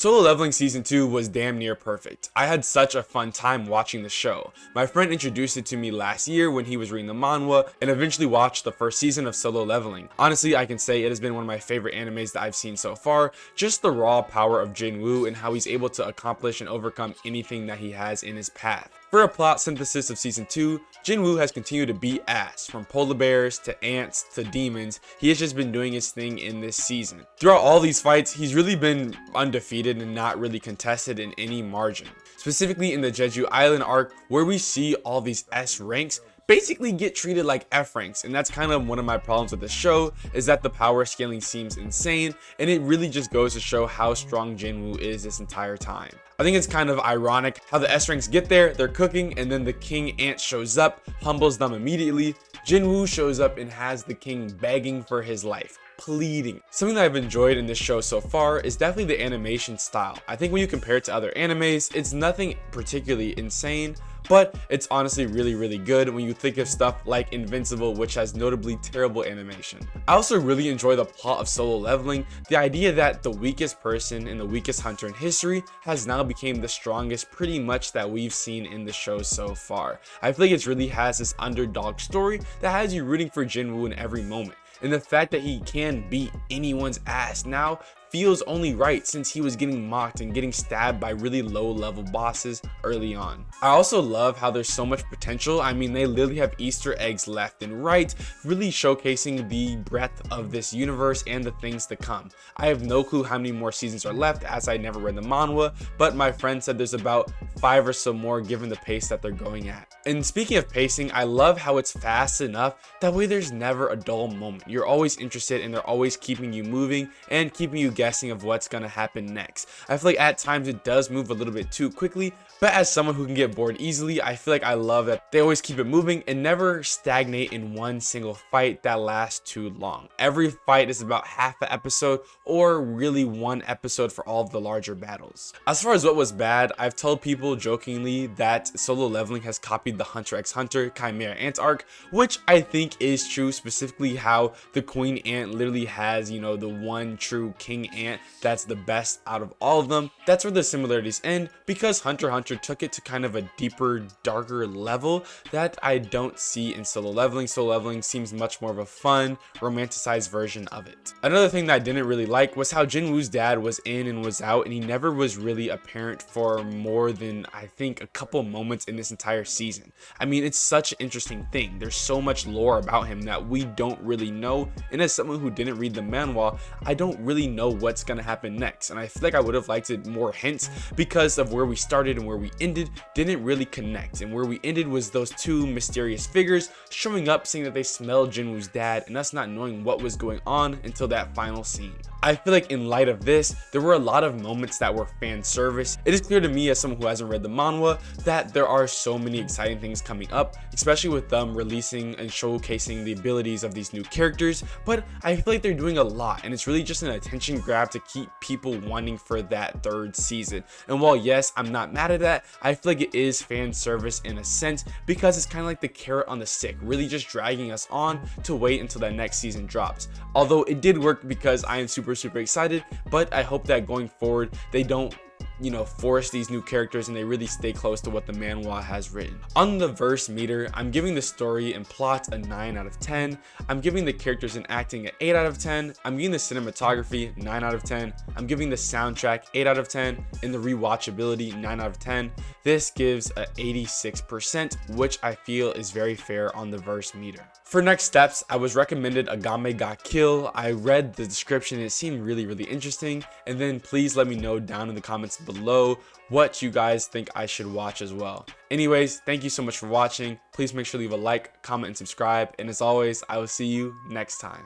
Solo Leveling Season 2 was damn near perfect. I had such a fun time watching the show. My friend introduced it to me last year when he was reading the manhwa and eventually watched the first season of Solo Leveling. Honestly, I can say it has been one of my favorite animes that I've seen so far. Just the raw power of Jinwoo and how he's able to accomplish and overcome anything that he has in his path. For a plot synthesis of Season 2, Jinwoo has continued to beat ass. From polar bears to ants to demons, he has just been doing his thing in this season. Throughout all these fights, he's really been undefeated and not really contested in any margin. Specifically in the Jeju Island arc, where we see all these S ranks basically get treated like F ranks, and that's kind of one of my problems with the show, is that the power scaling seems insane, and it really just goes to show how strong Jinwoo is this entire time. I think it's kind of ironic how the S ranks get there, they're cooking, and then the king ant shows up, humbles them immediately. Jinwoo shows up and has the king begging for his life, pleading. Something that I've enjoyed in this show so far is definitely the animation style. I think when you compare it to other animes, it's nothing particularly insane, but it's honestly really good when you think of stuff like Invincible, which has notably terrible animation. I also really enjoy the plot of Solo Leveling, the idea that the weakest person and the weakest hunter in history has now become the strongest pretty much that we've seen in the show so far. I feel like it really has this underdog story that has you rooting for Jinwoo in every moment. And the fact that he can beat anyone's ass now feels only right, since he was getting mocked and getting stabbed by really low level bosses early on. I also love how there's so much potential. I mean, they literally have Easter eggs left and right, really showcasing the breadth of this universe and the things to come. I have no clue how many more seasons are left, as I never read the manhwa, but my friend said there's about 5 or so more given the pace that they're going at. And speaking of pacing, I love how it's fast enough that way there's never a dull moment. You're always interested and they're always keeping you moving and keeping you guessing of what's gonna happen next. I feel like at times it does move a little bit too quickly, but as someone who can get bored easily, I feel like I love that they always keep it moving and never stagnate in one single fight that lasts too long. Every fight is about half an episode or really one episode for all of the larger battles. As far as what was bad, I've told people jokingly that Solo Leveling has copied the Hunter x Hunter Chimera Ant arc, which I think is true, specifically how the Queen Ant literally has, you know, the one true King Ant that's the best out of all of them. That's where the similarities end, because Hunter x Hunter took it to kind of a deeper, darker level that I don't see in Solo Leveling. Solo Leveling seems much more of a fun, romanticized version of it. Another thing that I didn't really like was how Jinwoo's dad was in and was out, and he never was really apparent for more than, I think, a couple moments in this entire season. I mean, it's such an interesting thing. There's so much lore about him that we don't really know, and as someone who didn't read the manhwa, I don't really know what's gonna happen next, and I feel like I would have liked it more hints, because of where we started and where we ended didn't really connect, and where we ended was those two mysterious figures showing up saying that they smelled Jinwoo's dad and us not knowing what was going on until that final scene. I feel like in light of this, there were a lot of moments that were fan service. It is clear to me as someone who hasn't read the manhwa that there are so many exciting things coming up, especially with them releasing and showcasing the abilities of these new characters, but I feel like they're doing a lot and it's really just an attention grab to keep people wanting for that third season. And while yes, I'm not mad at that, I feel like it is fan service in a sense, because it's kind of like the carrot on the stick, really just dragging us on to wait until that next season drops. Although it did work because I am super excited, but I hope that going forward they don't, you know, force these new characters and they really stay close to what the manhwa has written. On the verse meter, I'm giving the story and plot a 9 out of 10. I'm giving the characters and acting an 8 out of 10. I'm giving the cinematography 9 out of 10. I'm giving the soundtrack 8 out of 10 and the rewatchability 9 out of 10. This gives a 86%, which I feel is very fair on the verse meter. For next steps, I was recommended Agame ga Kill. I read the description and it seemed really interesting, and then please let me know down in the comments below what you guys think I should watch as well. Anyways, thank you so much for watching. Please make sure to leave a like, comment, and subscribe, and as always, I will see you next time.